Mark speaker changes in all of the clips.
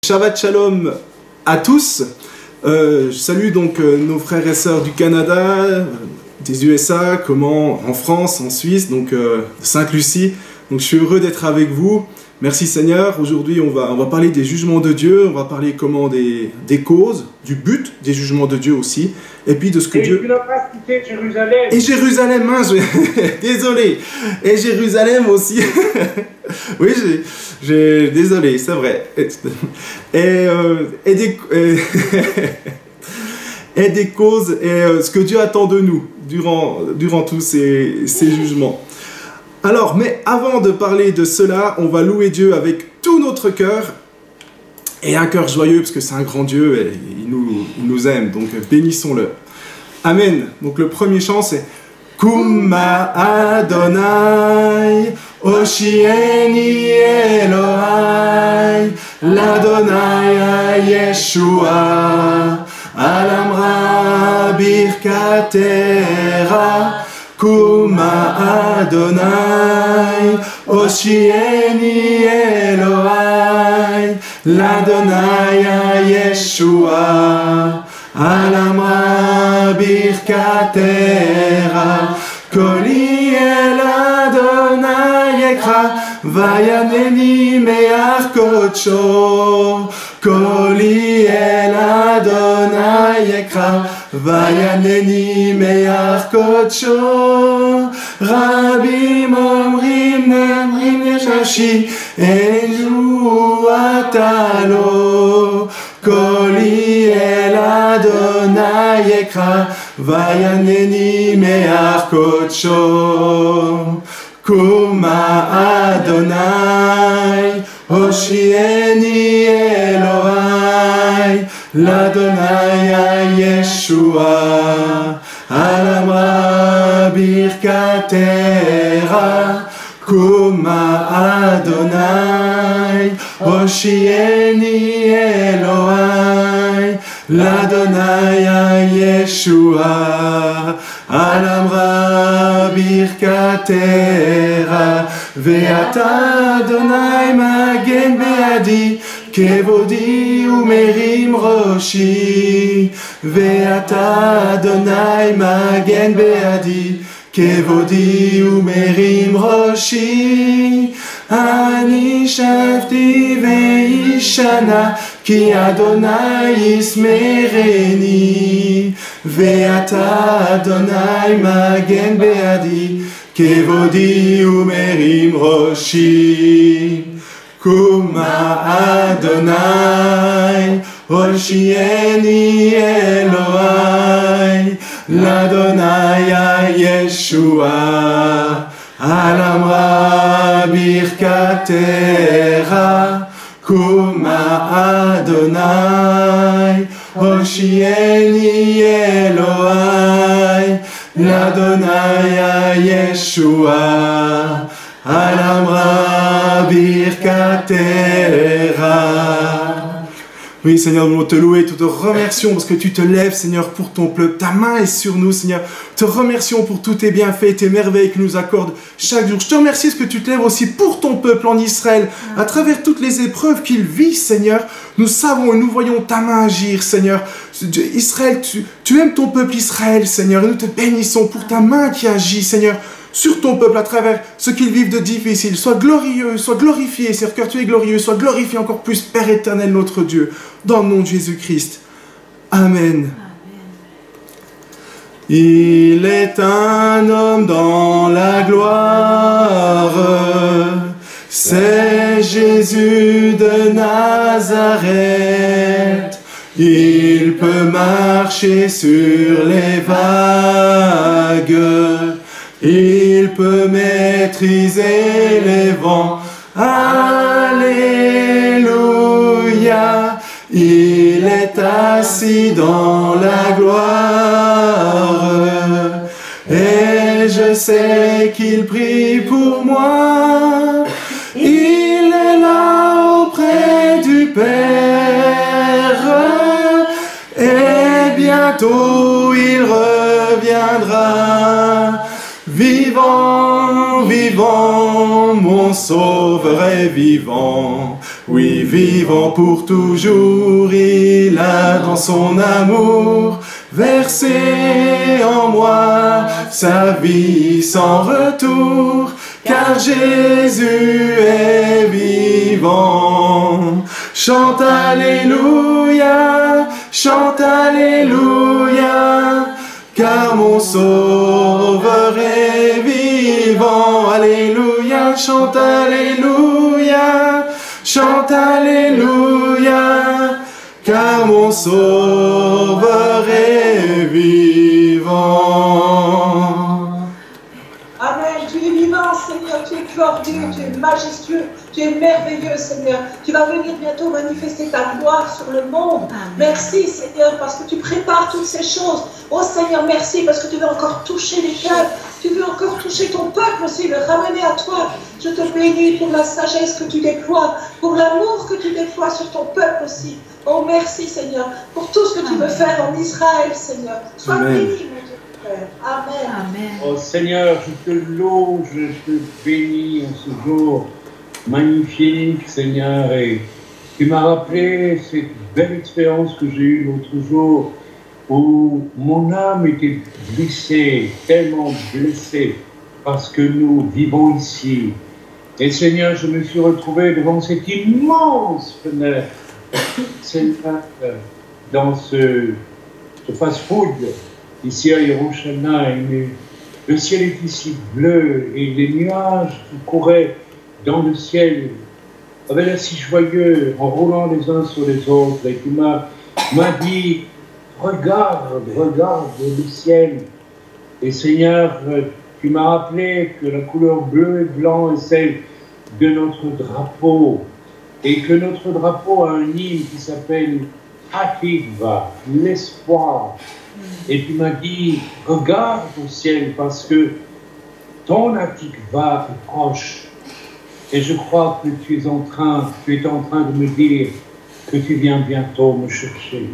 Speaker 1: Shabbat Shalom à tous. Je salue donc nos frères et sœurs du Canada, des USA, en France, en Suisse, donc Sainte-Lucie. Donc je suis heureux d'être avec vous. Merci Seigneur. Aujourd'hui on va parler des jugements de Dieu, on va parler des causes, du but des jugements de Dieu aussi, et puis de ce que Dieu...
Speaker 2: Tu n'as pas cité Jérusalem.
Speaker 1: Et Jérusalem, hein, désolé. Et Jérusalem aussi. Oui, désolé, c'est vrai. Et des causes, et ce que Dieu attend de nous durant tous ces jugements. Alors, mais avant de parler de cela, on va louer Dieu avec tout notre cœur, et un cœur joyeux, parce que c'est un grand Dieu, et il nous aime, donc bénissons-le. Amen. Donc le premier chant, c'est Kuma Adonai, Oshieni Elohai, l'Adonai Yeshua, Alamra Birkatera, Kuma Adonai, Oshieni Elohai, l'Adonai Yeshua, Alamra Birkatera, Koli El Adonai Ekra, Vayaneni Me'ar Kodsho, Koli El Adonai Ekra, Vayaneni Me'ar Kodsho, Rabim Omrim Nemrim Neshashi, Eju Atalo, Koli El Adonai Ekra, Vayaneni Me'ar Kodsho, Kuma Adonai, Oshieni Elohai, l'Adonai Yeshua, Alamra Birkatera, Kuma Adonai, Oshieni Elohai, l'Adonai Yeshua, Alamra Birkatera, Ve'ata Adonai Magen Be'adi, Kevodi Umerim Roshi, Ve'ata Adonai Magen Be'adi, Kevodi Umerim Roshi, Ani Shavti Ve'ishana, Ki Adonai Yismereni, Ve'ata Adonai Magen Be'adi, Kevodi Umerim Roshi, Kuma Adonai, Oshieni Elohai, l'Adonai Yeshua, Alamra Birkatera, Kuma Adonai, Oshieni Elohai, l'Adonai Yeshua, Alamra Birkatera. Oui, Seigneur, nous voulons te louer, nous te remercions parce que tu te lèves, Seigneur, pour ton peuple. Ta main est sur nous, Seigneur. Te remercions pour tous tes bienfaits, tes merveilles que nous accordes chaque jour. Je te remercie parce que tu te lèves aussi pour ton peuple en Israël. À travers toutes les épreuves qu'il vit, Seigneur, nous savons et nous voyons ta main agir, Seigneur. Israël, tu aimes ton peuple Israël, Seigneur, et nous te bénissons pour ta main qui agit, Seigneur, sur ton peuple à travers ce qu'ils vivent de difficile. Sois glorieux, sois glorifié, Seigneur, car tu es glorieux. Sois glorifié encore plus, Père éternel, notre Dieu, dans le nom de Jésus-Christ. Amen. Il est un homme dans la gloire, c'est Jésus de Nazareth. Il peut marcher sur les vagues, il peut maîtriser les vents. Alléluia. Il est assis dans la gloire, et je sais qu'il prie pour moi. Il est là auprès du Père, et bientôt il reviendra. Vivant, vivant, mon Sauveur est vivant. Oui, vivant pour toujours, il a dans son amour versé en moi sa vie sans retour, car Jésus est vivant. Chante Alléluia, car mon Sauveur est vivant. Alléluia, chante Alléluia, car mon Sauveur est vivant.
Speaker 3: Amen. Tu es vivant, Seigneur. Tu es glorieux, tu es majestueux, tu es merveilleux, Seigneur. Tu vas venir bientôt manifester ta gloire sur le monde. Amen. Merci, Seigneur, parce que tu prépares toutes ces choses. Oh Seigneur, merci parce que tu veux encore toucher les cœurs. Tu veux encore toucher ton peuple aussi, le ramener à toi. Je te bénis pour la sagesse que tu déploies, pour l'amour que tu déploies sur ton peuple aussi. Oh merci, Seigneur, pour tout ce que tu veux faire en Israël, Seigneur. Sois béni, mon Dieu. Amen.
Speaker 2: Amen. Oh Seigneur, je te loue, je te bénis en ce jour magnifique, Seigneur. Et tu m'as rappelé cette belle expérience que j'ai eue l'autre jour où mon âme était blessée, tellement blessée, parce que nous vivons ici. Et Seigneur, je me suis retrouvé devant cette immense fenêtre, Seigneur, dans ce fast-food, ici à Yerushalayim. Le ciel est ici bleu et les nuages qui couraient dans le ciel avaient l'air si joyeux en roulant les uns sur les autres. Et tu m'as dit, regarde le ciel. Et Seigneur, tu m'as rappelé que la couleur bleu et blanc est celle de notre drapeau. Et que notre drapeau a un hymne qui s'appelle Hatikva, l'espoir. Et tu m'as dit, regarde au ciel parce que ton Hatikva est proche. Et je crois que tu es en train de me dire que tu viens bientôt me chercher.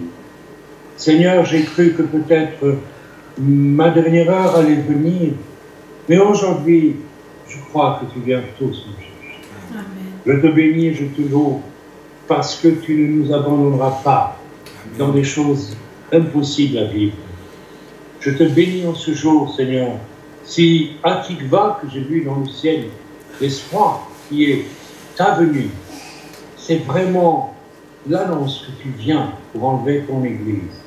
Speaker 2: Seigneur, j'ai cru que peut-être ma dernière heure allait venir, mais aujourd'hui, je crois que tu viens tous me chercher. Amen. Je te bénis et je te loue parce que tu ne nous abandonneras pas dans des choses impossibles à vivre. Je te bénis en ce jour, Seigneur. Si Hatikva que j'ai vu dans le ciel, l'espoir qui est ta venue, c'est vraiment l'annonce que tu viens pour enlever ton Église.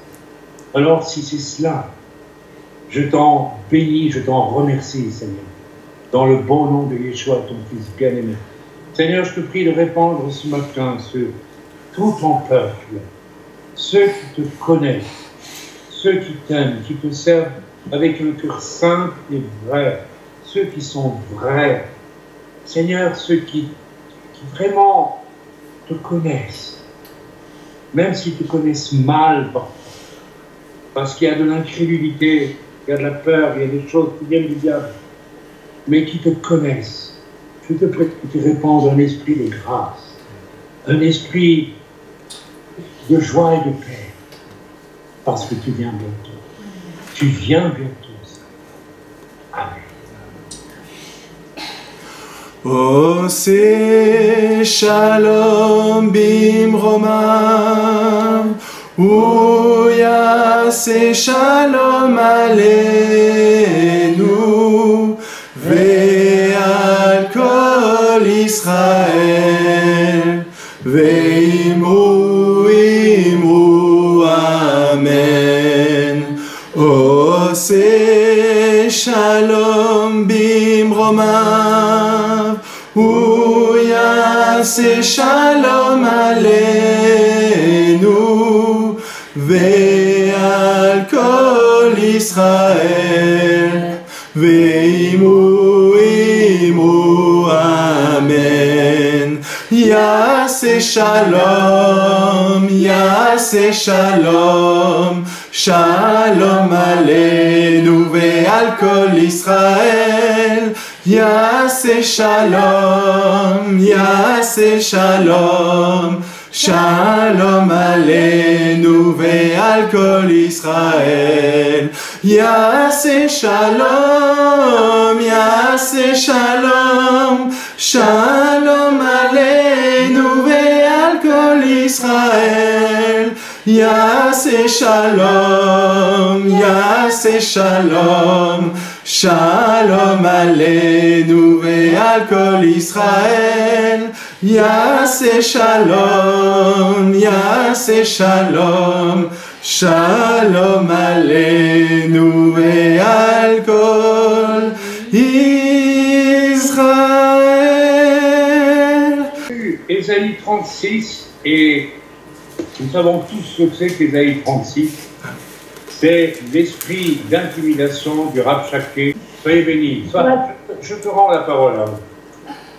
Speaker 2: Alors si c'est cela, je t'en bénis, je t'en remercie, Seigneur, dans le bon nom de Yeshua, ton Fils bien-aimé. Seigneur, je te prie de répandre ce matin sur tout ton peuple, ceux qui te connaissent, ceux qui t'aiment, qui te servent avec un cœur simple et vrai, ceux qui sont vrais. Seigneur, ceux qui vraiment te connaissent, même s'ils te connaissent mal parfois, parce qu'il y a de l'incrédulité, il y a de la peur, il y a des choses qui viennent du diable, mais qui te connaissent. Je te prie que tu répandes un esprit de grâce, un esprit de joie et de paix, parce que tu viens bientôt. Tu viens bientôt. Amen.
Speaker 1: Oh, c'est Shalom Bimromam, Ouya, c'est Shalom Aleinu, Ve'al Kol Israël, Ve'imru, Imru, Amen. Oh, c'est Shalom Bimromam, Ouya, c'est Shalom Aleinu, Ve'al Kol Israël, Ve'imru, Imru, Amen. Yaseh Shalom, Yaseh Shalom, Shalom Aleinu ve'al kol Israël. Yaseh Shalom, Yaseh Shalom, Shalom Aleinu ve'al kol Israël. Yaseh Shalom, Yaseh Shalom, Shalom Aleinu ve'al kol Israël. Yaseh Shalom, Yaseh Shalom, Shalom Aleinu ve'al kol Israël. Yaseh Shalom, Yaseh Shalom, Shalom Aleinu ve'al kol Israël.
Speaker 2: Ésaïe 36, et nous savons tous ce que c'est qu'Ésaïe 36. C'est l'esprit d'intimidation du Rabshakeh. Soyez bénis. Je te rends la parole. Hein.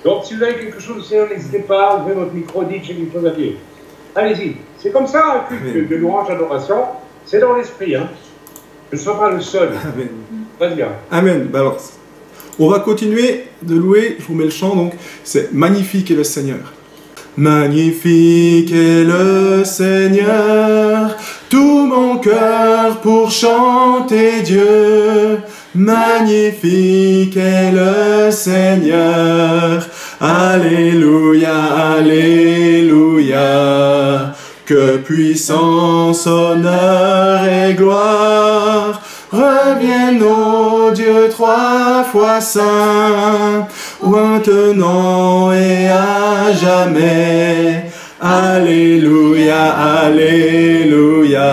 Speaker 2: Donc, si vous avez quelque chose, n'hésitez pas, ouvrez votre micro, dites, j'ai quelque chose à dire. Allez-y. C'est comme ça, un culte de louange, d'adoration. C'est dans l'esprit. Hein. Je ne serai pas le seul.
Speaker 1: Amen.
Speaker 2: Vas-y bien.
Speaker 1: Amen. Ben alors, on va continuer de louer. Je vous mets le chant, donc. C'est magnifique est le Seigneur. Magnifique est le Seigneur, tout mon cœur pour chanter Dieu. Magnifique est le Seigneur, Alléluia, Alléluia. Que puissance, honneur et gloire reviennent au Dieu trois fois saint, maintenant et à jamais. Alléluia, Alléluia.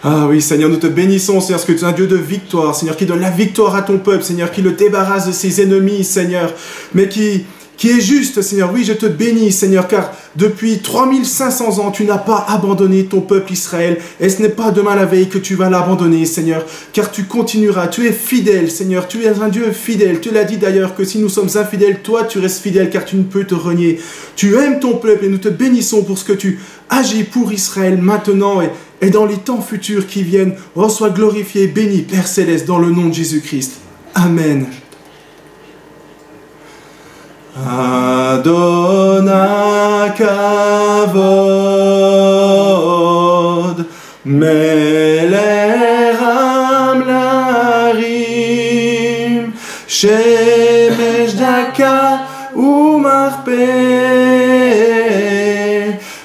Speaker 1: Ah oui, Seigneur, nous te bénissons, Seigneur, parce que tu es un Dieu de victoire, Seigneur, qui donne la victoire à ton peuple, Seigneur, qui le débarrasse de ses ennemis, Seigneur, mais qui est juste, Seigneur. Oui, je te bénis, Seigneur, car depuis 3500 ans, tu n'as pas abandonné ton peuple Israël, et ce n'est pas demain la veille que tu vas l'abandonner, Seigneur, car tu continueras, tu es fidèle, Seigneur, tu es un Dieu fidèle. Tu l'as dit d'ailleurs que si nous sommes infidèles, toi tu restes fidèle, car tu ne peux te renier. Tu aimes ton peuple, et nous te bénissons pour ce que tu agis pour Israël maintenant et dans les temps futurs qui viennent. Sois glorifié, béni, Père Céleste, dans le nom de Jésus-Christ. Amen. Adonai kavod melech amlarim shemesh daka umarpeh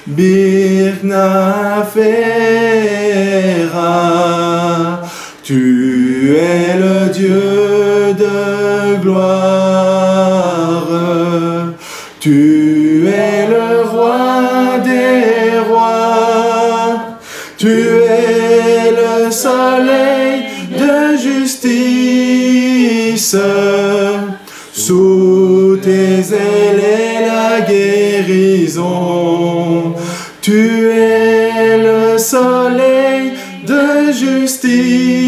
Speaker 1: birknafera. Tu es le Dieu de gloire, tu es le roi des rois, tu es le soleil de justice, sous tes ailes est la guérison. Tu es le soleil de justice,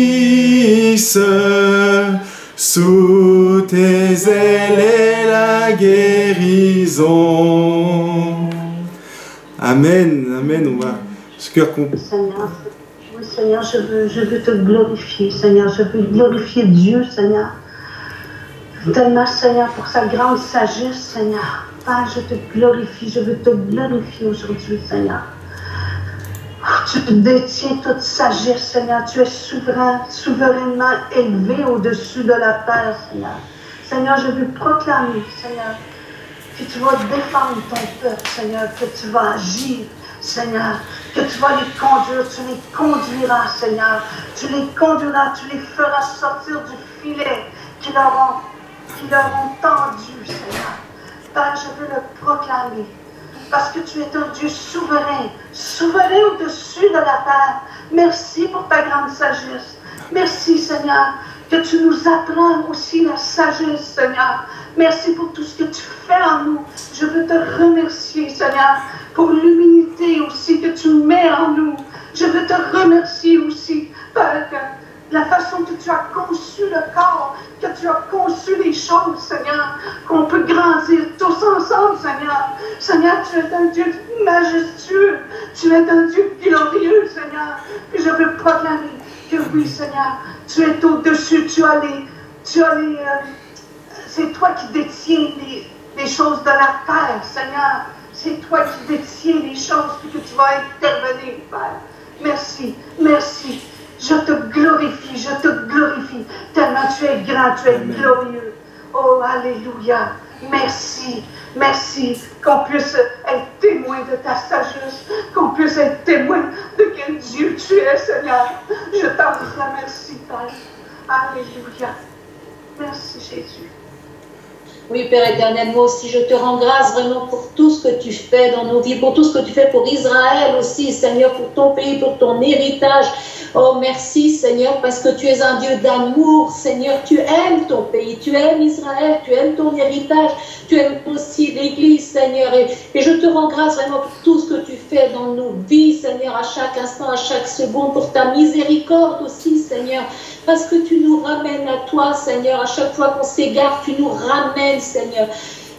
Speaker 1: sous tes ailes est la guérison. Amen, amen. On va.
Speaker 4: Seigneur, oui Seigneur, je veux te glorifier, Seigneur. Je veux glorifier Dieu, Seigneur. Tellement, Seigneur, pour sa grande sagesse, Seigneur. Père, je te glorifie, je veux te glorifier aujourd'hui, Seigneur. Tu détiens toute sagesse, Seigneur. Tu es souverain, souverainement élevé au-dessus de la terre, Seigneur. Seigneur, je veux proclamer, Seigneur, que tu vas défendre ton peuple, Seigneur, que tu vas agir, Seigneur, que tu vas les conduire, tu les conduiras, Seigneur. Tu les conduiras, tu les feras sortir du filet qui leur ont tendu, Seigneur. Père, je veux le proclamer. Parce que tu es un Dieu souverain, souverain au-dessus de la terre. Merci pour ta grande sagesse. Merci, Seigneur, que tu nous apprends aussi la sagesse, Seigneur. Merci pour tout ce que tu fais en nous. Je veux te remercier, Seigneur, pour l'humilité aussi que tu mets en nous. Je veux te remercier aussi, Père, la façon que tu as conçu le corps, que tu as conçu les choses, Seigneur, qu'on peut grandir tous ensemble, Seigneur. Seigneur, tu es un Dieu majestueux, tu es un Dieu glorieux, Seigneur. Et je veux proclamer que oui, Seigneur, tu es au-dessus, c'est toi qui détiens les choses de la terre, Seigneur. C'est toi qui détiens les choses, puis que tu vas intervenir, Père. Merci, merci. Je te glorifie, tellement tu es grand, tu es glorieux. Oh, alléluia. Merci, Merci qu'on puisse être témoin de ta sagesse, qu'on puisse être témoin de quel Dieu tu es, Seigneur. Je t'en remercie, Père. Alléluia. Merci, Jésus.
Speaker 3: Oui, Père éternel, moi aussi, je te rends grâce vraiment pour tout ce que tu fais dans nos vies, pour tout ce que tu fais pour Israël aussi, Seigneur, pour ton pays, pour ton héritage. Oh, merci, Seigneur, parce que tu es un Dieu d'amour, Seigneur. Tu aimes ton pays, tu aimes Israël, tu aimes ton héritage, tu aimes aussi l'Église, Seigneur. Et je te rends grâce vraiment pour tout ce que tu fais dans nos vies, Seigneur, à chaque instant, à chaque seconde, pour ta miséricorde aussi, Seigneur. Parce que tu nous ramènes à toi, Seigneur. À chaque fois qu'on s'égare, tu nous ramènes, Seigneur.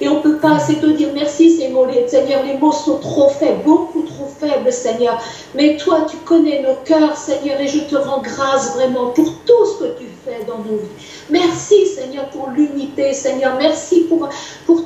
Speaker 3: Et on ne peut pas assez te dire merci, Seigneur. Les mots sont trop faibles, beaucoup trop faibles, Seigneur. Mais toi, tu connais nos cœurs, Seigneur. Et je te rends grâce vraiment pour tout ce que tu fais dans nos vies. Merci, Seigneur, pour l'unité, Seigneur. Merci pour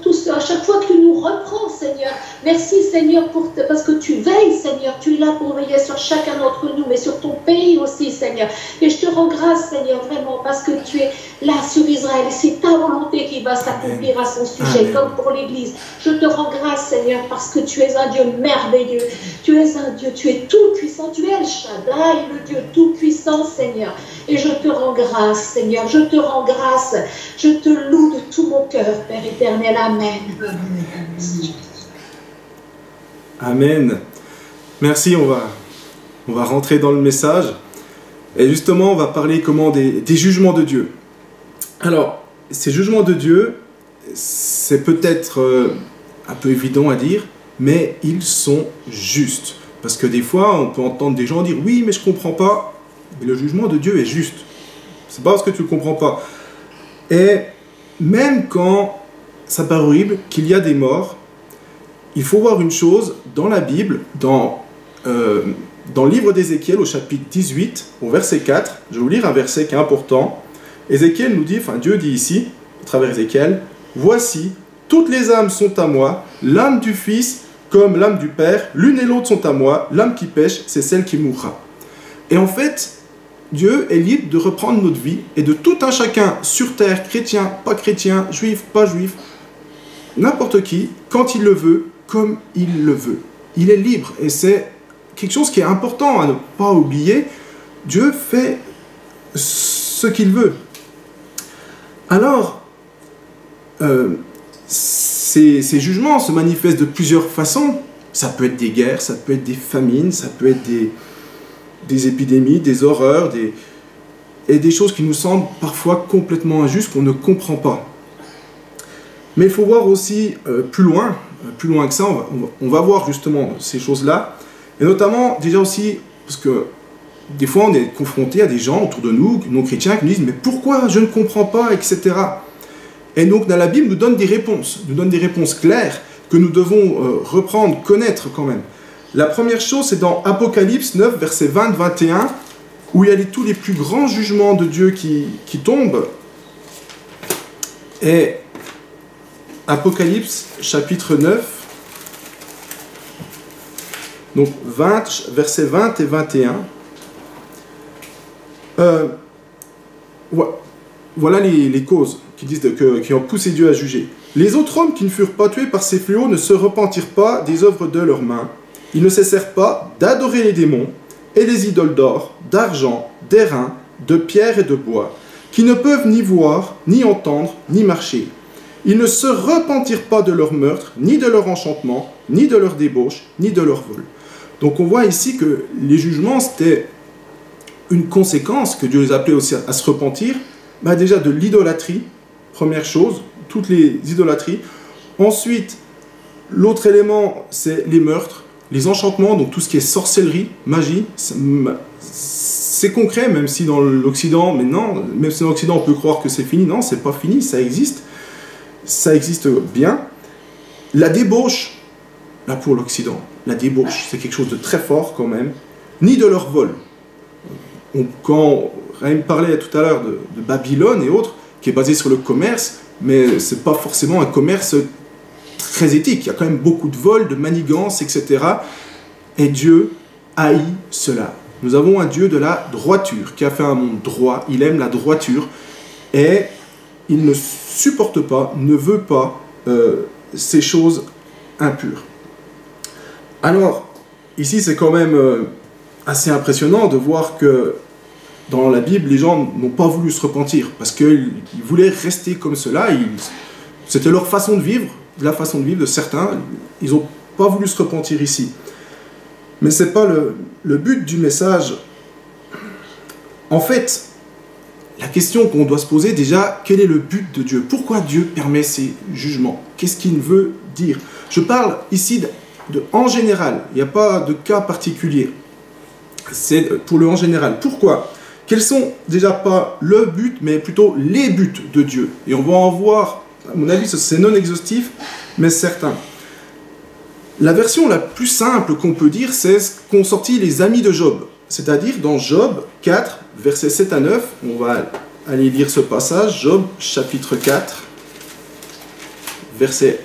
Speaker 3: tout ça. À chaque fois que tu nous reprends, Seigneur. Merci, Seigneur, parce que tu veilles, Seigneur. Tu es là pour veiller sur chacun d'entre nous, mais sur ton pays aussi, Seigneur. Et je te rends grâce, Seigneur, vraiment, parce que tu es là sur Israël. Et c'est ta volonté qui va s'accomplir à son sujet, comme pour l'Église. Je te rends grâce, Seigneur, parce que tu es un Dieu merveilleux. Tu es un Dieu, tu es tout puissant. Tu es El Shaddai, le Dieu tout puissant, Seigneur. Et je te rends grâce, Seigneur. Je te rends grâce. Je te loue de tout mon cœur, Père éternel. Amen.
Speaker 1: Amen. Merci, on va rentrer dans le message. Et justement, on va parler comment des jugements de Dieu. Alors, ces jugements de Dieu, c'est peut-être un peu évident à dire, mais ils sont justes. Parce que des fois, on peut entendre des gens dire « Oui, mais je ne comprends pas. » Mais le jugement de Dieu est juste. C'est pas parce que tu ne comprends pas. Et même quand ça paraît horrible, qu'il y a des morts, il faut voir une chose dans la Bible, dans le livre d'Ézéchiel, au chapitre 18, au verset 4. Je vais vous lire un verset qui est important. Ézéchiel nous dit, enfin Dieu dit ici, à travers Ézéchiel, « Voici, toutes les âmes sont à moi, l'âme du Fils comme l'âme du Père, l'une et l'autre sont à moi, l'âme qui pêche, c'est celle qui mourra. » Et en fait, Dieu est libre de reprendre notre vie et de tout un chacun sur terre, chrétien, pas chrétien, juif, pas juif, n'importe qui, quand il le veut, comme il le veut. Il est libre et c'est quelque chose qui est important à ne pas oublier. Dieu fait ce qu'il veut. Alors, ces jugements se manifestent de plusieurs façons. Ça peut être des guerres, ça peut être des famines, ça peut être des épidémies, des horreurs, et des choses qui nous semblent parfois complètement injustes, qu'on ne comprend pas. Mais il faut voir aussi plus loin que ça, on va voir justement ces choses-là, et notamment déjà aussi, parce que des fois on est confronté à des gens autour de nous, non-chrétiens, qui nous disent « Mais pourquoi je ne comprends pas ?» etc. Et donc dans la Bible nous donne des réponses claires que nous devons reprendre, connaître quand même. La première chose, c'est dans Apocalypse 9, versets 20-21, où il y a tous les plus grands jugements de Dieu qui tombent. Et Apocalypse, chapitre 9, donc versets 20 et 21. Voilà les causes qui ont poussé Dieu à juger. Les autres hommes qui ne furent pas tués par ces fléaux ne se repentirent pas des œuvres de leurs mains. Ils ne cessèrent pas d'adorer les démons et les idoles d'or, d'argent, d'airain, de pierre et de bois, qui ne peuvent ni voir, ni entendre, ni marcher. Ils ne se repentirent pas de leur meurtre, ni de leur enchantement, ni de leur débauche, ni de leur vol. Donc on voit ici que les jugements, c'était une conséquence que Dieu les appelait aussi à se repentir, déjà de l'idolâtrie, première chose, toutes les idolâtries. Ensuite, l'autre élément, c'est les meurtres, les enchantements, donc tout ce qui est sorcellerie, magie. C'est concret, même si dans l'Occident, mais non, même si dans l'Occident on peut croire que c'est fini, non, c'est pas fini, ça existe bien. La débauche, là pour l'Occident, la débauche, c'est quelque chose de très fort quand même, ni de leur vol. Quand Raïm parlait tout à l'heure de Babylone et autres, qui est basé sur le commerce, mais c'est pas forcément un commerce très éthique, il y a quand même beaucoup de vols, de manigances, etc. Et Dieu haït cela. Nous avons un Dieu de la droiture, qui a fait un monde droit, il aime la droiture, et il ne supporte pas, ne veut pas ces choses impures. Alors, ici c'est quand même assez impressionnant de voir que dans la Bible, les gens n'ont pas voulu se repentir, parce qu'ils voulaient rester comme cela, c'était leur façon de vivre, la façon de vivre de certains, ils n'ont pas voulu se repentir ici. Mais ce n'est pas le but du message. En fait, la question qu'on doit se poser déjà, quel est le but de Dieu? Pourquoi Dieu permet ces jugements? Qu'est-ce qu'il veut dire? Je parle ici en général, il n'y a pas de cas particulier. C'est pour le en général. Pourquoi? Quels sont déjà pas le but, mais plutôt les buts de Dieu? Et on va en voir, à mon avis, c'est non exhaustif, mais certain. La version la plus simple qu'on peut dire, c'est ce qu'ont sorti les amis de Job. C'est-à-dire dans Job 4, versets 7 à 9, on va aller lire ce passage, Job chapitre 4, versets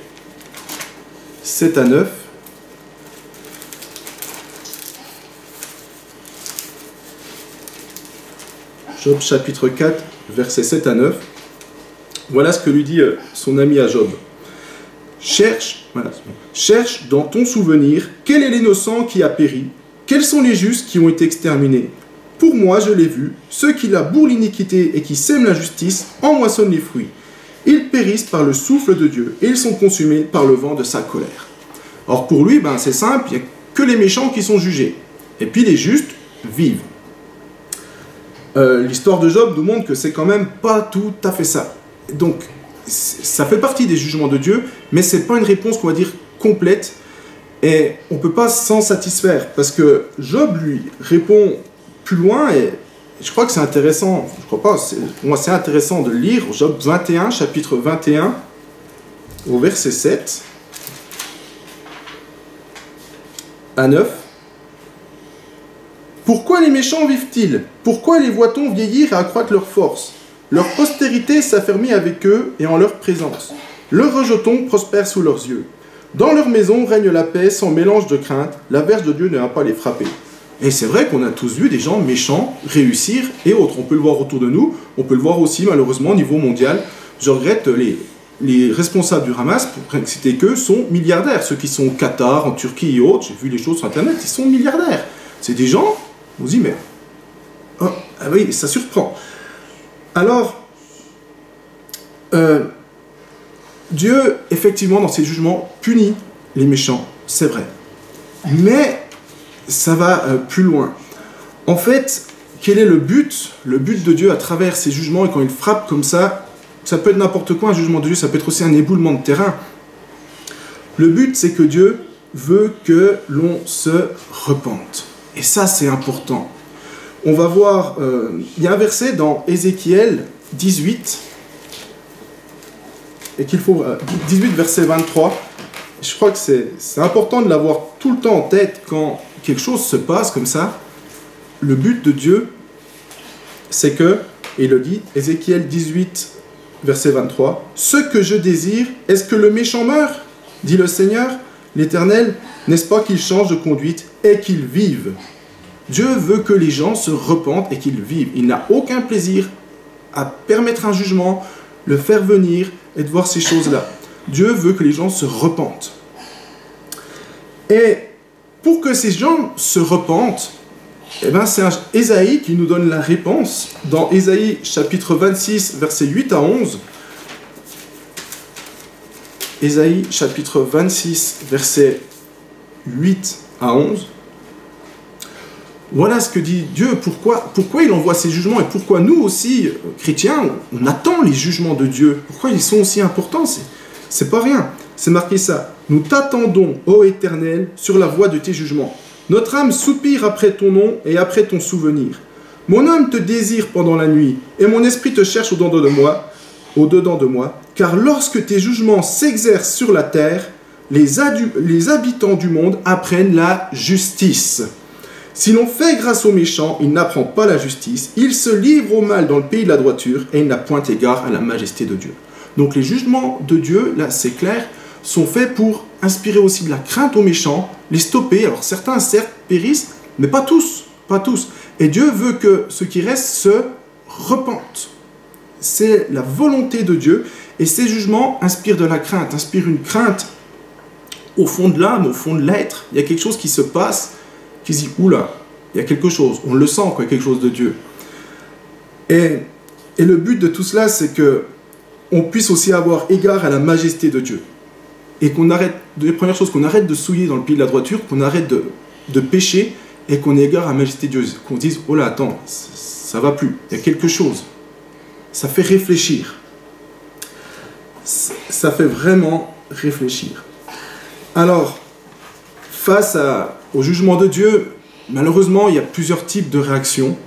Speaker 1: 7 à 9. Job chapitre 4, versets 7 à 9. Voilà ce que lui dit son ami à Job. Cherche dans ton souvenir, quel est l'innocent qui a péri? Quels sont les justes qui ont été exterminés? Pour moi, je l'ai vu, ceux qui labourent l'iniquité et qui sèment la justice en moissonnent les fruits. Ils périssent par le souffle de Dieu et ils sont consumés par le vent de sa colère. Or pour lui, c'est simple, il n'y a que les méchants qui sont jugés. Et puis les justes vivent. L'histoire de Job nous montre que c'est quand même pas tout à fait ça. Donc, ça fait partie des jugements de Dieu, mais c'est pas une réponse qu'on va dire complète, et on peut pas s'en satisfaire, parce que Job lui répond plus loin, et je crois que c'est intéressant, c'est intéressant de lire Job 21, chapitre 21, au verset 7 à 9. Pourquoi les méchants vivent-ils? Pourquoi les voit-on vieillir et accroître leur force? Leur postérité s'affermit avec eux et en leur présence. Leurs rejetons prospèrent sous leurs yeux. Dans leur maison règne la paix sans mélange de crainte. La verge de Dieu ne va pas les frapper. Et c'est vrai qu'on a tous vu des gens méchants réussir et autres. On peut le voir autour de nous. On peut le voir aussi malheureusement au niveau mondial. Je regrette les responsables du Hamas, pour citer qu'eux, sont milliardaires. Ceux qui sont au Qatar, en Turquie et autres, j'ai vu les choses sur Internet, ils sont milliardaires. C'est des gens... On se dit, mais... Oh, ah oui, ça surprend. Alors, Dieu, effectivement, dans ses jugements, punit les méchants, c'est vrai. Mais ça va plus loin. En fait, quel est le but? Le but de Dieu à travers ses jugements, et quand il frappe comme ça peut être n'importe quoi, un jugement de Dieu, ça peut être aussi un éboulement de terrain. Le but, c'est que Dieu veut que l'on se repente. Et ça, c'est important. On va voir, il y a un verset dans Ézéchiel 18, et qu'il faut, 18 verset 23. Je crois que c'est important de l'avoir tout le temps en tête quand quelque chose se passe comme ça. Le but de Dieu, c'est que, et il le dit, Ézéchiel 18, verset 23, « Ce que je désire, est-ce que le méchant meure? Dit le Seigneur, l'Éternel, n'est-ce pas qu'il change de conduite et qu'il vive ?» Dieu veut que les gens se repentent et qu'ils vivent. Il n'a aucun plaisir à permettre un jugement, le faire venir et de voir ces choses-là. Dieu veut que les gens se repentent. Et pour que ces gens se repentent, c'est Ésaïe qui nous donne la réponse. Dans Ésaïe chapitre 26, versets 8 à 11. Ésaïe chapitre 26, versets 8 à 11. Voilà ce que dit Dieu, pourquoi il envoie ces jugements et pourquoi nous aussi, chrétiens, on attend les jugements de Dieu. Pourquoi ils sont aussi importants? C'est pas rien, c'est marqué ça. Nous t'attendons, ô Éternel, sur la voie de tes jugements. Notre âme soupire après ton nom et après ton souvenir. Mon âme te désire pendant la nuit et mon esprit te cherche au-dedans de moi, car lorsque tes jugements s'exercent sur la terre, les habitants du monde apprennent la justice. Si l'on fait grâce aux méchants, il n'apprend pas la justice, il se livre au mal dans le pays de la droiture et il n'a point égard à la majesté de Dieu. Donc les jugements de Dieu, là c'est clair, sont faits pour inspirer aussi de la crainte aux méchants, les stopper. Alors certains certes périssent, mais pas tous, pas tous. Et Dieu veut que ceux qui restent se repentent. C'est la volonté de Dieu. Et ces jugements inspirent de la crainte, inspirent une crainte au fond de l'âme, au fond de l'être. Il y a quelque chose qui se passe, qui se dit, oula, il y a quelque chose, on le sent, quoi, quelque chose de Dieu. Et le but de tout cela, c'est que on puisse aussi avoir égard à la majesté de Dieu. Et qu'on arrête, les premières choses, qu'on arrête de souiller dans le pied de la droiture, qu'on arrête de pécher, et qu'on ait égard à la majesté de Dieu. Qu'on dise, oh là, attends, ça va plus, il y a quelque chose. Ça fait réfléchir. Ça fait vraiment réfléchir. Alors, face au jugement de Dieu, malheureusement, il y a plusieurs types de réactions.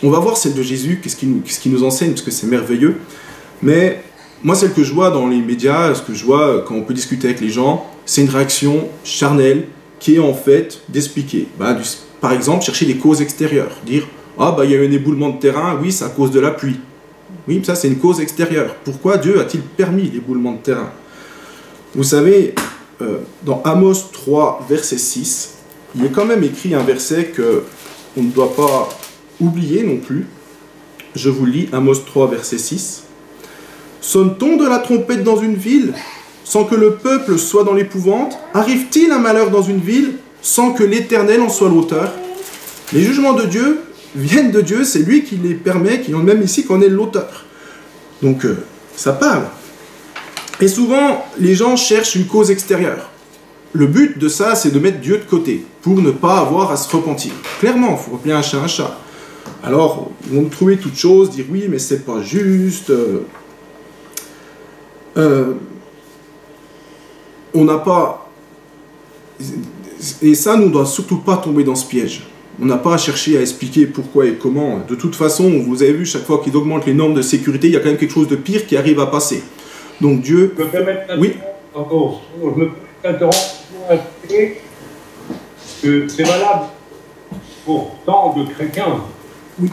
Speaker 1: On va voir celle de Jésus, qu'est-ce qu'il nous enseigne, parce que c'est merveilleux. Mais moi, celle que je vois dans les médias, ce que je vois quand on peut discuter avec les gens, c'est une réaction charnelle qui est en fait d'expliquer. Par exemple, chercher des causes extérieures. Dire, il y a eu un éboulement de terrain, oui, c'est à cause de la pluie. Oui, ça c'est une cause extérieure. Pourquoi Dieu a-t-il permis l'éboulement de terrain? Vous savez, dans Amos 3, verset 6, il est quand même écrit un verset qu'on ne doit pas oublier non plus. Je vous lis Amos 3, verset 6. « Sonne-t-on de la trompette dans une ville, sans que le peuple soit dans l'épouvante? Arrive-t-il un malheur dans une ville, sans que l'Éternel en soit l'auteur? » Les jugements de Dieu viennent de Dieu, c'est lui qui les permet, qui en même ici qu'on est l'auteur. Donc, ça parle. Et souvent, les gens cherchent une cause extérieure. Le but de ça, c'est de mettre Dieu de côté, pour ne pas avoir à se repentir. Clairement, il faut appeler un chat un chat. Alors, ils vont trouver toute chose, dire oui, mais c'est pas juste. On n'a pas... Et ça, nous ne doit surtout pas tomber dans ce piège. On n'a pas à chercher à expliquer pourquoi et comment. De toute façon, vous avez vu, chaque fois qu'ils augmentent les normes de sécurité, il y a quand même quelque chose de pire qui arrive à passer. Donc Dieu...
Speaker 2: Je me permets de
Speaker 1: oui.
Speaker 2: t'interrompre que c'est valable pour tant de chrétiens.
Speaker 1: Oui.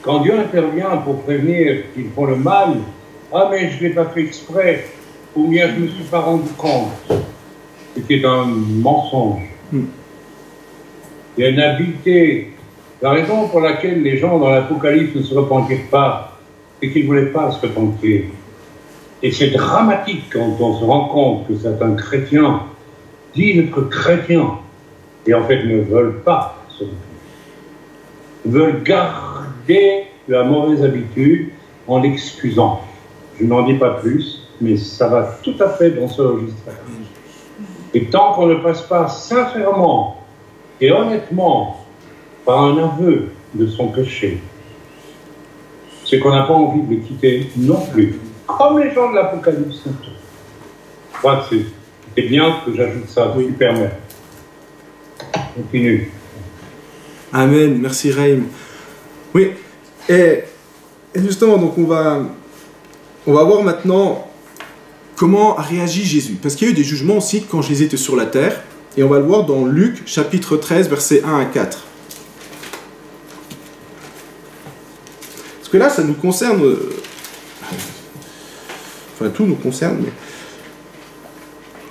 Speaker 2: Quand Dieu intervient pour prévenir qu'ils font le mal, mais je ne l'ai pas fait exprès, ou bien je ne me suis pas rendu compte. C'était un mensonge. Il y a une habileté. La raison pour laquelle les gens dans l'Apocalypse ne se repentirent pas, c'est qu'ils ne voulaient pas se repentir. Et c'est dramatique quand on se rend compte que certains chrétiens disent être chrétiens et en fait ne veulent pas se repentir. Ils veulent garder la mauvaise habitude en l'excusant. Je n'en dis pas plus, mais ça va tout à fait dans ce registre. Et tant qu'on ne passe pas sincèrement et honnêtement par un aveu de son péché, c'est qu'on n'a pas envie de le quitter non plus. Comme les gens de l'Apocalypse sont tous. Je crois que c'est bien que j'ajoute ça, si tu permets. Continue.
Speaker 1: Amen, merci Raïm. Oui, et justement, donc on va voir maintenant comment a réagi Jésus. Parce qu'il y a eu des jugements aussi quand Jésus était sur la terre, et on va le voir dans Luc, chapitre 13, versets 1 à 4. Parce que là, ça nous concerne... Enfin, tout nous concerne, mais...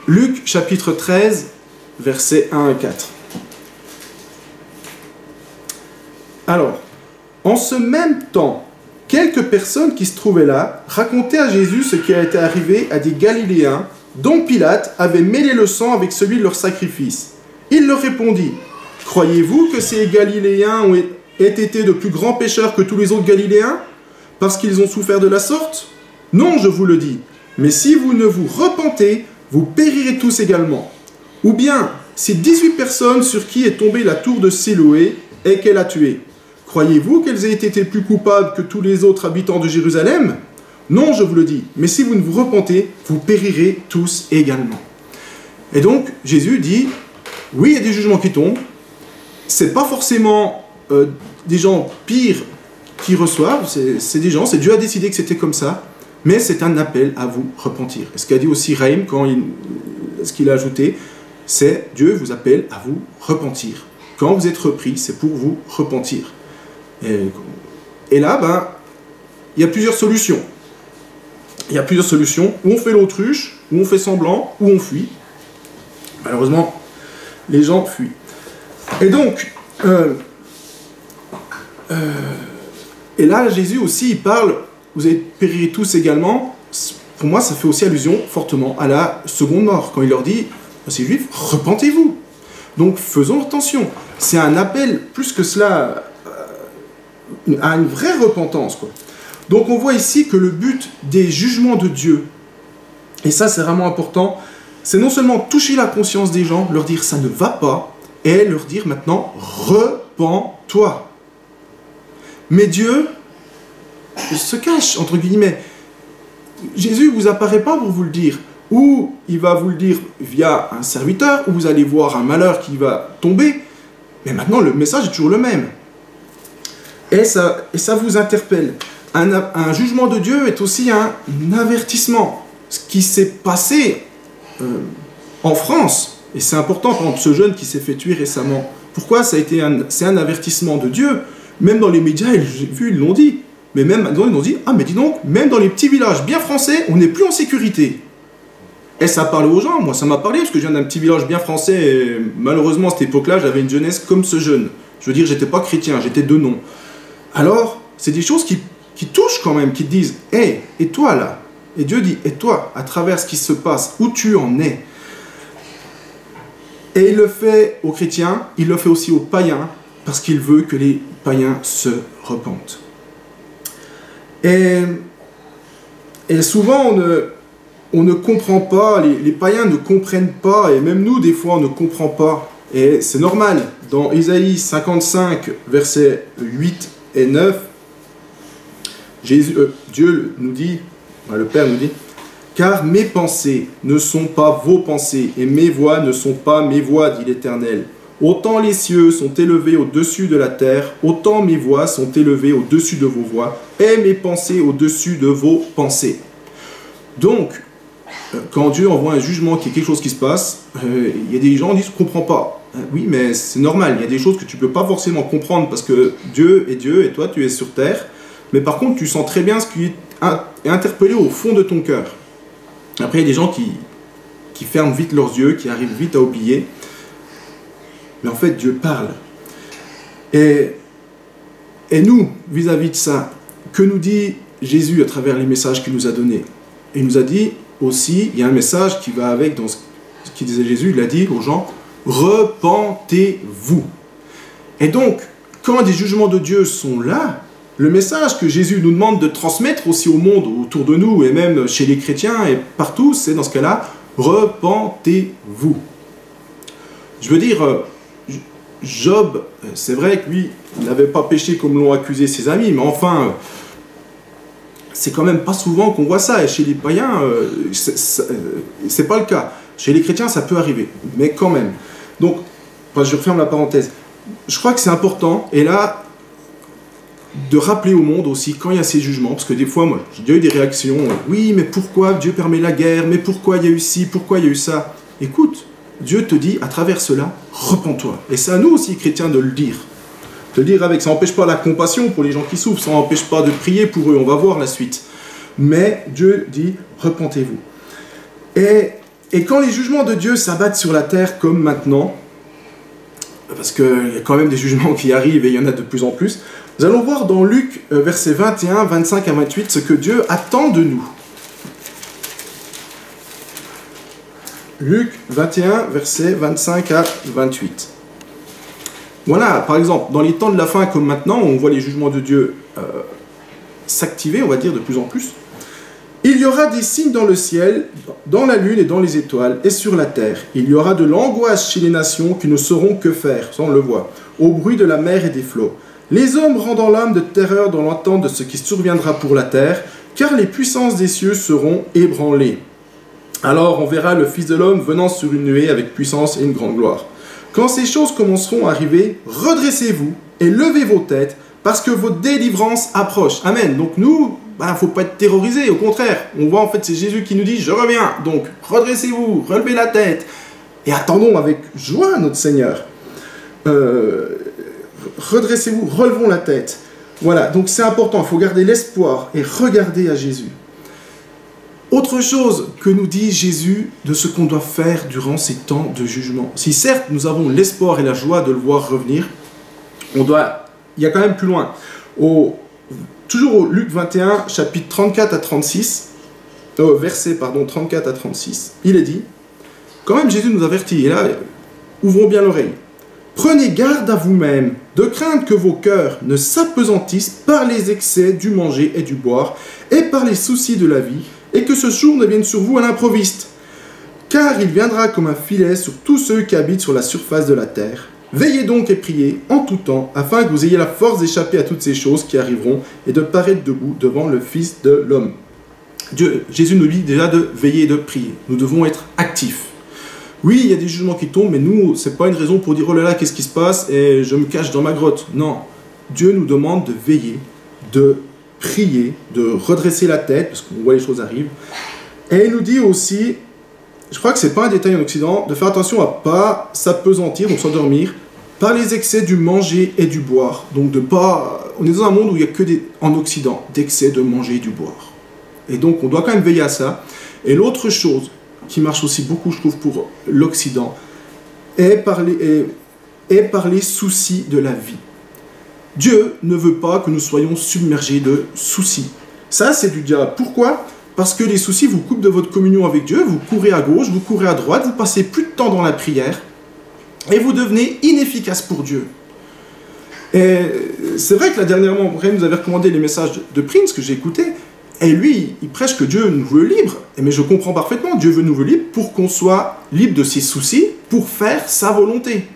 Speaker 1: Luc, chapitre 13, versets 1 à 4. Alors, en ce même temps, quelques personnes qui se trouvaient là racontaient à Jésus ce qui a été arrivé à des Galiléens dont Pilate avait mêlé le sang avec celui de leur sacrifice. Il leur répondit, « Croyez-vous que ces Galiléens aient été de plus grands pécheurs que tous les autres Galiléens, parce qu'ils ont souffert de la sorte? Non, je vous le dis, mais si vous ne vous repentez, vous périrez tous également. Ou bien, ces 18 personnes sur qui est tombée la tour de Siloé et qu'elle a tué, croyez-vous qu'elles aient été plus coupables que tous les autres habitants de Jérusalem? Non, je vous le dis, mais si vous ne vous repentez, vous périrez tous également. » Et donc, Jésus dit, oui, il y a des jugements qui tombent, c'est pas forcément des gens pires qui reçoivent, c'est des gens, c'est Dieu a décidé que c'était comme ça, mais c'est un appel à vous repentir. Et ce qu'a dit aussi Raïm, ce qu'il a ajouté, c'est Dieu vous appelle à vous repentir. Quand vous êtes repris, c'est pour vous repentir. Et là, il y a plusieurs solutions. Il y a plusieurs solutions. Où on fait l'autruche, où on fait semblant, où on fuit. Malheureusement, les gens fuient. Et donc, et là, Jésus aussi, il parle, vous allez périr tous également, pour moi, ça fait aussi allusion fortement à la seconde mort, quand il leur dit à ces Juifs, repentez-vous. Donc faisons attention. C'est un appel plus que cela à une vraie repentance, quoi. Donc on voit ici que le but des jugements de Dieu, et ça c'est vraiment important, c'est non seulement toucher la conscience des gens, leur dire ça ne va pas, et leur dire maintenant repens-toi. Mais Dieu se cache, entre guillemets. Jésus ne vous apparaît pas pour vous le dire. Ou il va vous le dire via un serviteur, ou vous allez voir un malheur qui va tomber. Mais maintenant, le message est toujours le même. Et ça vous interpelle. Un jugement de Dieu est aussi un avertissement. Ce qui s'est passé en France, et c'est important, par exemple, ce jeune qui s'est fait tuer récemment, pourquoi c'est un avertissement de Dieu? Même dans les médias, j'ai vu, ils l'ont dit. Mais même maintenant, ils ont dit, ah mais dis donc, même dans les petits villages bien français, on n'est plus en sécurité. Et ça parle aux gens, moi ça m'a parlé, parce que je viens d'un petit village bien français, et malheureusement à cette époque-là, j'avais une jeunesse comme ce jeune. Je veux dire, j'étais pas chrétien, j'étais de nom. Alors, c'est des choses qui touchent quand même, qui te disent, hé, et toi là? Et Dieu dit, et toi, à travers ce qui se passe, où tu en es? Et il le fait aux chrétiens, il le fait aussi aux païens, parce qu'il veut que les païens se repentent. Et souvent, on ne comprend pas, les païens ne comprennent pas, et même nous, des fois, on ne comprend pas. Et c'est normal. Dans Ésaïe 55, versets 8 et 9, Dieu nous dit, le Père nous dit, « Car mes pensées ne sont pas vos pensées, et mes voix ne sont pas mes voix, dit l'Éternel. Autant les cieux sont élevés au-dessus de la terre, autant mes voix sont élevées au-dessus de vos voix, et mes pensées au-dessus de vos pensées. » Donc, quand Dieu envoie un jugement, qu'il y a quelque chose qui se passe, il y a des gens qui disent « Je ne comprends pas ». Oui, mais c'est normal, il y a des choses que tu ne peux pas forcément comprendre, parce que Dieu est Dieu, et toi tu es sur terre, mais par contre tu sens très bien ce qui est interpellé au fond de ton cœur. Après, il y a des gens qui ferment vite leurs yeux, qui arrivent vite à oublier. Mais en fait, Dieu parle. Et nous, vis-à-vis de ça, que nous dit Jésus à travers les messages qu'il nous a donnés? Il nous a dit aussi, il y a un message qui va avec dans ce qu'il disait Jésus, il a dit aux gens, repentez-vous. Et donc, quand des jugements de Dieu sont là, le message que Jésus nous demande de transmettre aussi au monde autour de nous, et même chez les chrétiens et partout, c'est dans ce cas-là, repentez-vous. Je veux dire, Job, c'est vrai que lui, il n'avait pas péché comme l'ont accusé ses amis, mais enfin, c'est quand même pas souvent qu'on voit ça, et chez les païens, c'est pas le cas. Chez les chrétiens, ça peut arriver, mais quand même. Donc, je referme la parenthèse. Je crois que c'est important, et là, de rappeler au monde aussi, quand il y a ces jugements, parce que des fois, moi, j'ai déjà eu des réactions, oui, mais pourquoi Dieu permet la guerre, mais pourquoi il y a eu ci, pourquoi il y a eu ça? Écoute, Dieu te dit, à travers cela, repens-toi. Et c'est à nous aussi, chrétiens, de le dire. De le dire avec, ça n'empêche pas la compassion pour les gens qui souffrent, ça n'empêche pas de prier pour eux, on va voir la suite. Mais Dieu dit, repentez-vous. Et quand les jugements de Dieu s'abattent sur la terre comme maintenant, parce qu'il y a quand même des jugements qui arrivent et il y en a de plus en plus, nous allons voir dans Luc, versets 21, 25 à 28, ce que Dieu attend de nous. Luc 21, versets 25 à 28. Voilà, par exemple, dans les temps de la fin comme maintenant, on voit les jugements de Dieu s'activer, on va dire, de plus en plus. Il y aura des signes dans le ciel, dans la lune et dans les étoiles, et sur la terre. Il y aura de l'angoisse chez les nations qui ne sauront que faire, ça on le voit, au bruit de la mer et des flots. Les hommes rendant l'âme de terreur dans l'attente de ce qui surviendra pour la terre, car les puissances des cieux seront ébranlées. Alors on verra le Fils de l'homme venant sur une nuée avec puissance et une grande gloire. Quand ces choses commenceront à arriver, redressez-vous et levez vos têtes, parce que votre délivrance approche. Amen. Donc nous, il ne faut pas être terrorisé, au contraire. On voit en fait, c'est Jésus qui nous dit, je reviens. Donc redressez-vous, relevez la tête, et attendons avec joie notre Seigneur. Redressez-vous, relevons la tête. Voilà, donc c'est important, il faut garder l'espoir et regarder à Jésus. Autre chose que nous dit Jésus de ce qu'on doit faire durant ces temps de jugement. Si certes nous avons l'espoir et la joie de le voir revenir, il y a quand même plus loin. Toujours au Luc 21, chapitre 34 à 36, versets 34 à 36, il est dit, quand même Jésus nous avertit, et là, ouvrons bien l'oreille. Prenez garde à vous-même, de craindre que vos cœurs ne s'appesantissent par les excès du manger et du boire, et par les soucis de la vie, et que ce jour ne vienne sur vous à l'improviste. Car il viendra comme un filet sur tous ceux qui habitent sur la surface de la terre. Veillez donc et priez en tout temps, afin que vous ayez la force d'échapper à toutes ces choses qui arriveront, et de paraître debout devant le Fils de l'homme. Jésus nous dit déjà de veiller et de prier. Nous devons être actifs. Oui, il y a des jugements qui tombent, mais nous, ce n'est pas une raison pour dire « Oh là là, qu'est-ce qui se passe ?» et « Je me cache dans ma grotte ». Non, Dieu nous demande de veiller, de prier, de redresser la tête, parce qu'on voit les choses arrivent. Et il nous dit aussi, je crois que ce n'est pas un détail en Occident, de faire attention à ne pas s'appesantir, donc s'endormir, par les excès du manger et du boire. Donc de pas... On est dans un monde où il n'y a que en Occident, d'excès de manger et du boire. Et donc on doit quand même veiller à ça. Et l'autre chose qui marche aussi beaucoup, je trouve, pour l'Occident, est par les soucis de la vie. Dieu ne veut pas que nous soyons submergés de soucis. Ça, c'est du diable. Pourquoi ? Parce que les soucis vous coupent de votre communion avec Dieu, vous courez à gauche, vous courez à droite, vous passez plus de temps dans la prière, et vous devenez inefficace pour Dieu. Et c'est vrai que là, dernièrement, Ray nous avait recommandé les messages de Prince que j'ai écoutés, et lui, il prêche que Dieu nous veut libres. Mais je comprends parfaitement, Dieu veut nous veut libres pour qu'on soit libre de ses soucis, pour faire sa volonté.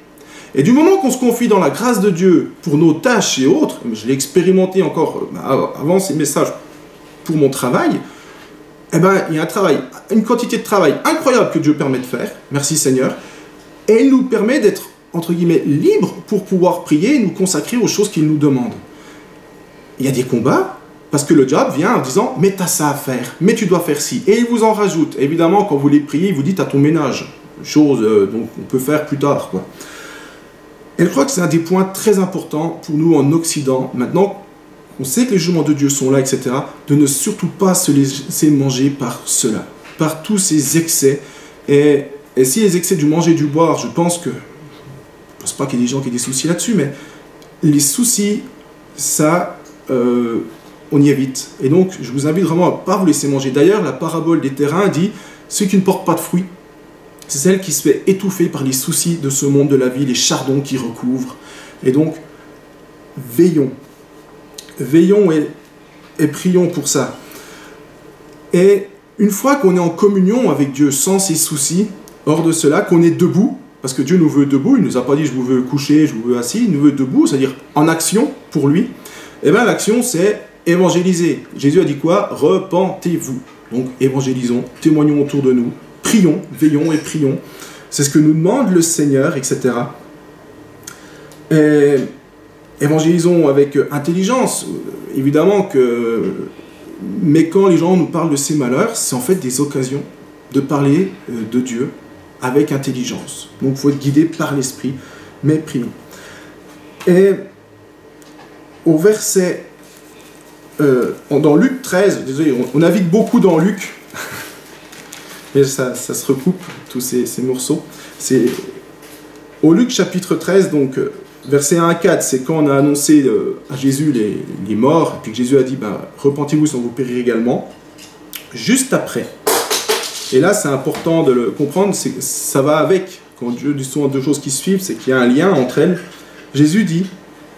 Speaker 1: Et du moment qu'on se confie dans la grâce de Dieu pour nos tâches et autres, je l'ai expérimenté encore avant ces messages pour mon travail, eh ben, il y a un travail, une quantité de travail incroyable que Dieu permet de faire, merci Seigneur, et il nous permet d'être, entre guillemets, libres pour pouvoir prier et nous consacrer aux choses qu'il nous demande. Il y a des combats, parce que le diable vient en disant « mais t'as ça à faire, mais tu dois faire ci ». Et il vous en rajoute. Évidemment, quand vous les priez, il vous dit « t'as ton ménage ». Chose donc on peut faire plus tard, quoi. Et je crois que c'est un des points très importants pour nous en Occident. Maintenant, on sait que les jugements de Dieu sont là, etc. De ne surtout pas se laisser manger par cela, par tous ces excès. Et si les excès du manger et du boire, je pense pas qu'il y ait des gens qui aient des soucis là-dessus, mais les soucis, ça... on y évite. Et donc, je vous invite vraiment à ne pas vous laisser manger. D'ailleurs, la parabole des terrains dit « Ceux qui ne portent pas de fruits, c'est celle qui se fait étouffer par les soucis de ce monde de la vie, les chardons qui recouvrent. » Et donc, veillons. Veillons et prions pour ça. Et une fois qu'on est en communion avec Dieu sans ces soucis, hors de cela, qu'on est debout, parce que Dieu nous veut debout, il ne nous a pas dit « Je vous veux coucher, je vous veux assis », il nous veut debout, c'est-à-dire en action pour lui. Et bien l'action, c'est évangéliser. Jésus a dit quoi ? Repentez-vous. Donc évangélisons, témoignons autour de nous, prions, veillons et prions. C'est ce que nous demande le Seigneur, etc. Et évangélisons avec intelligence, évidemment que... Mais quand les gens nous parlent de ces malheurs, c'est en fait des occasions de parler de Dieu avec intelligence. Donc il faut être guidé par l'Esprit, mais prions. Et au verset... dans Luc 13, désolé, on navigue beaucoup dans Luc, mais ça se recoupe, tous ces morceaux. C'est au Luc chapitre 13, donc versets 1 à 4, c'est quand on a annoncé à Jésus les morts, et puis que Jésus a dit repentez-vous sans vous périr également. Juste après, et là c'est important de le comprendre, ça va avec, quand Dieu dit souvent deux choses qui suivent, c'est qu'il y a un lien entre elles. Jésus dit,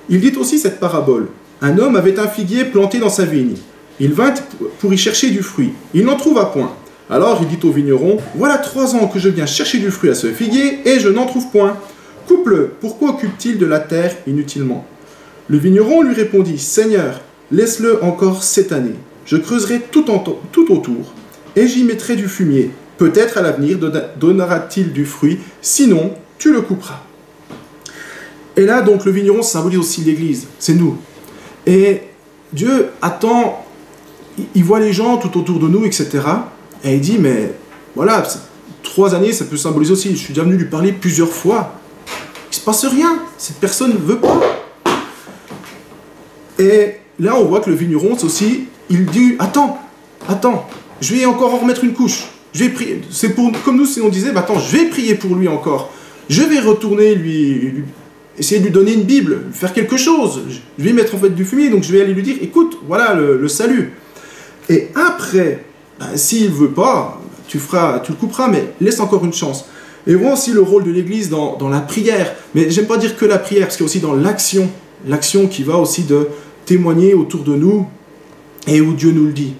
Speaker 1: il dit aussi cette parabole. Un homme avait un figuier planté dans sa vigne. Il vint pour y chercher du fruit. Il n'en trouva point. Alors il dit au vigneron, « Voilà 3 ans que je viens chercher du fruit à ce figuier, et je n'en trouve point. Coupe-le, pourquoi occupe-t-il de la terre inutilement ?» Le vigneron lui répondit, « Seigneur, laisse-le encore cette année. Je creuserai tout autour, et j'y mettrai du fumier. Peut-être à l'avenir donnera-t-il du fruit, sinon tu le couperas. » Et là, donc, le vigneron symbolise aussi l'Église, c'est nous. Et Dieu attend, il voit les gens tout autour de nous, etc. Et il dit, mais voilà, 3 années, ça peut symboliser aussi, je suis déjà venu lui parler plusieurs fois. Il ne se passe rien, cette personne ne veut pas. Et là, on voit que le vigneron, c'est aussi, il dit, attends, je vais encore en remettre une couche. Je vais prier. C'est pour, comme nous, si on disait, attends, je vais prier pour lui encore. Je vais retourner essayer de lui donner une Bible, faire quelque chose. Je vais mettre en fait du fumier, donc je vais aller lui dire, écoute, voilà le salut. Et après ben, s'il ne veut pas, tu le couperas, mais laisse encore une chance. Et voit aussi le rôle de l'Église dans la prière. Mais j'aime pas dire que la prière, parce qu'il y a aussi dans l'action. L'action qui va aussi de témoigner autour de nous et où Dieu nous le dit.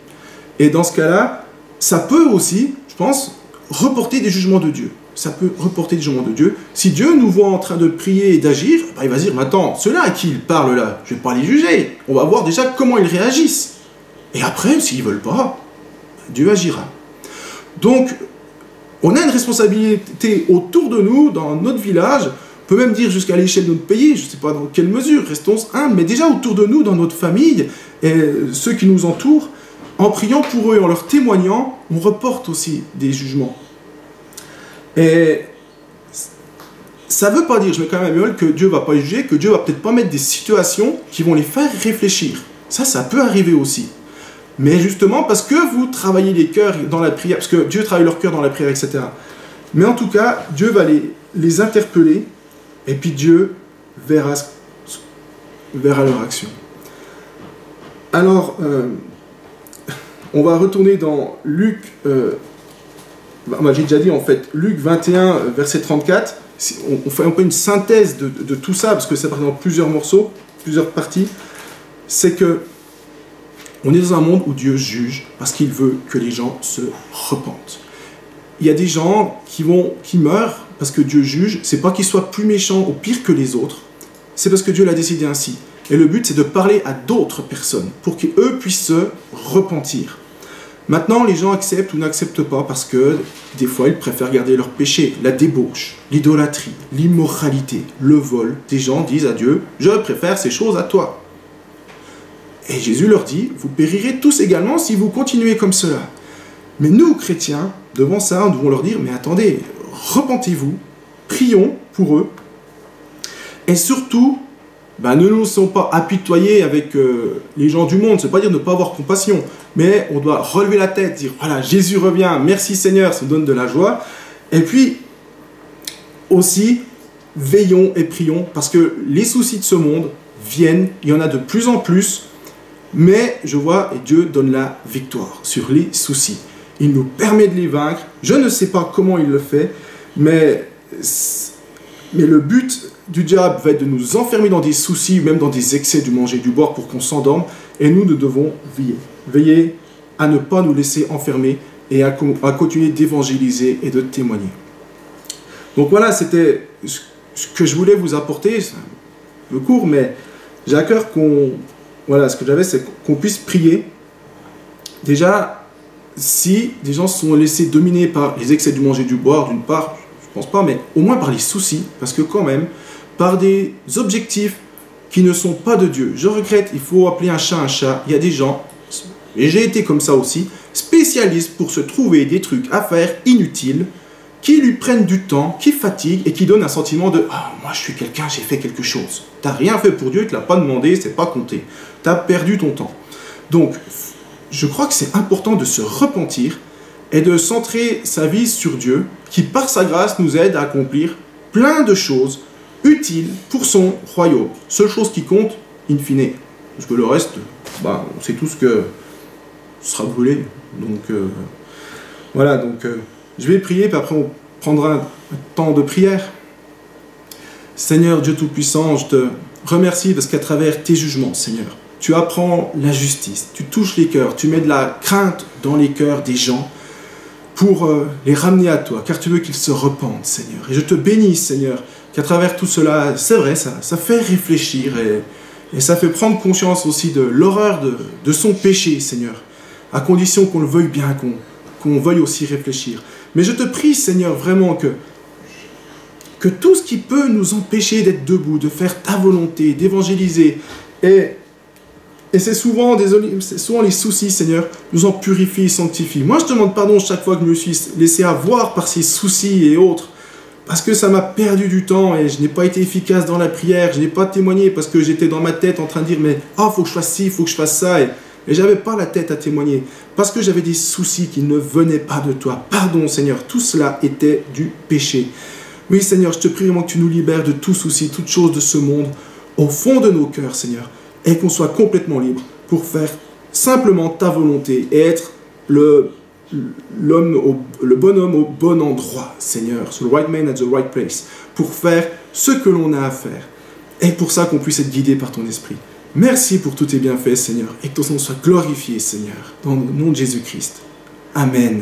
Speaker 1: Et dans ce cas-là, ça peut aussi, je pense, reporter des jugements de Dieu. Ça peut reporter des jugements de Dieu. Si Dieu nous voit en train de prier et d'agir, ben il va se dire, mais attends, ceux-là à qui il parle là, je ne vais pas les juger. On va voir déjà comment ils réagissent. Et après, s'ils ne veulent pas, Dieu agira. Donc, on a une responsabilité autour de nous, dans notre village, on peut même dire jusqu'à l'échelle de notre pays, je ne sais pas dans quelle mesure, restons humbles, mais déjà autour de nous, dans notre famille, et ceux qui nous entourent, en priant pour eux et en leur témoignant, on reporte aussi des jugements. Et ça ne veut pas dire, je mets quand même un bémol, que Dieu ne va pas les juger, que Dieu ne va peut-être pas mettre des situations qui vont les faire réfléchir. Ça peut arriver aussi. Mais justement, parce que vous travaillez les cœurs dans la prière, parce que Dieu travaille leur cœur dans la prière, etc. Mais en tout cas, Dieu va les interpeller, et puis Dieu verra leur action. Alors, on va retourner dans Luc, j'ai déjà dit en fait, Luc 21, verset 34, on fait un peu une synthèse de tout ça, parce que ça part dans plusieurs morceaux, plusieurs parties, c'est que on est dans un monde où Dieu juge parce qu'il veut que les gens se repentent. Il y a des gens qui meurent parce que Dieu juge. C'est pas qu'ils soient plus méchants ou pires que les autres. C'est parce que Dieu l'a décidé ainsi. Et le but, c'est de parler à d'autres personnes pour qu'eux puissent se repentir. Maintenant, les gens acceptent ou n'acceptent pas parce que des fois, ils préfèrent garder leur péché, la débauche, l'idolâtrie, l'immoralité, le vol. Des gens disent à Dieu, je préfère ces choses à toi. Et Jésus leur dit, vous périrez tous également si vous continuez comme cela. Mais nous, chrétiens, devant ça, nous devons leur dire, mais attendez, repentez-vous, prions pour eux, et surtout, ne nous laissons pas apitoyer avec les gens du monde, c'est pas dire ne pas avoir compassion, mais on doit relever la tête, dire, voilà, Jésus revient, merci Seigneur, ça nous donne de la joie, et puis, aussi, veillons et prions, parce que les soucis de ce monde viennent, il y en a de plus en plus, mais je vois, et Dieu donne la victoire sur les soucis. Il nous permet de les vaincre. Je ne sais pas comment il le fait, mais le but du diable va être de nous enfermer dans des soucis, même dans des excès du manger, du boire pour qu'on s'endorme. Et nous devons veiller. Veiller à ne pas nous laisser enfermer et à continuer d'évangéliser et de témoigner. Donc voilà, c'était ce que je voulais vous apporter. C'est un peu court, mais j'ai à cœur Voilà, ce que j'avais, c'est qu'on puisse prier. Déjà, si des gens se sont laissés dominer par les excès du manger et du boire, d'une part, je ne pense pas, mais au moins par les soucis, parce que quand même, par des objectifs qui ne sont pas de Dieu. Je regrette, il faut appeler un chat un chat. Il y a des gens, et j'ai été comme ça aussi, spécialistes pour se trouver des trucs à faire inutiles, qui lui prennent du temps, qui fatiguent et qui donnent un sentiment de « Ah, moi je suis quelqu'un, j'ai fait quelque chose. » Tu n'as rien fait pour Dieu, il ne te l'a pas demandé, c'est pas compté. Tu as perdu ton temps. Donc, je crois que c'est important de se repentir et de centrer sa vie sur Dieu, qui par sa grâce nous aide à accomplir plein de choses utiles pour son royaume. Seule chose qui compte, in fine. Parce que le reste, on sait tous que ce sera brûlé. Donc, voilà, je vais prier, puis après on prendra un temps de prière. Seigneur Dieu Tout-Puissant, je te remercie parce qu'à travers tes jugements, Seigneur, tu apprends la justice, tu touches les cœurs, tu mets de la crainte dans les cœurs des gens pour les ramener à toi, car tu veux qu'ils se repentent, Seigneur. Et je te bénis, Seigneur, qu'à travers tout cela, c'est vrai, ça fait réfléchir et ça fait prendre conscience aussi de l'horreur de son péché, Seigneur, à condition qu'on le veuille bien, qu'on veuille aussi réfléchir. Mais je te prie, Seigneur, vraiment que tout ce qui peut nous empêcher d'être debout, de faire ta volonté, d'évangéliser, et c'est souvent les soucis, Seigneur, nous en purifient et sanctifient. Moi, je te demande pardon chaque fois que je me suis laissé avoir par ces soucis et autres, parce que ça m'a perdu du temps et je n'ai pas été efficace dans la prière, je n'ai pas témoigné parce que j'étais dans ma tête en train de dire « mais faut que je fasse ci, il faut que je fasse ça » et j'avais pas la tête à témoigner, parce que j'avais des soucis qui ne venaient pas de toi. Pardon, Seigneur, tout cela était du péché. Oui, Seigneur, je te prie vraiment que tu nous libères de tout souci, toute chose de ce monde, au fond de nos cœurs, Seigneur, et qu'on soit complètement libre pour faire simplement ta volonté et être le bonhomme au bon endroit, Seigneur, the right man at the right place, pour faire ce que l'on a à faire. Et pour ça qu'on puisse être guidé par ton esprit. Merci pour tous tes bienfaits, Seigneur, et que ton nom soit glorifié, Seigneur, dans le nom de Jésus-Christ. Amen.